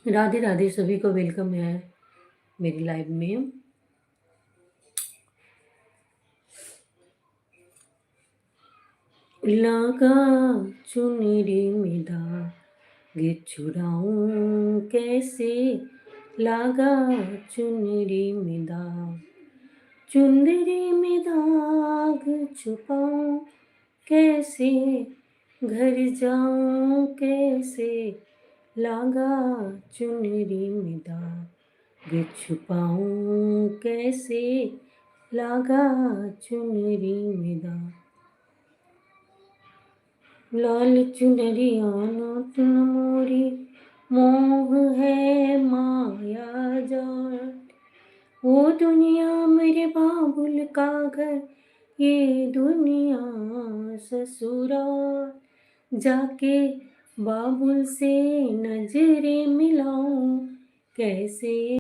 राधे राधे, सभी को वेलकम है मेरी लाइव में। लगा चुनरी में दाग छुड़ाऊं कैसे, लगा चुनरी में दाग, चुंदरी में दाग छुपाऊं कैसे, घर जाऊं कैसे, लगा चुनरी में दाग छुपाऊं कैसे, लगा चुनरी में दाग। लाल चुनरिया तुम मोरी, मोह है माया जाल, वो दुनिया मेरे बाबुल का घर, ये दुनिया ससुराल, जाके बाबुल से नजरें मिलाऊं कैसे।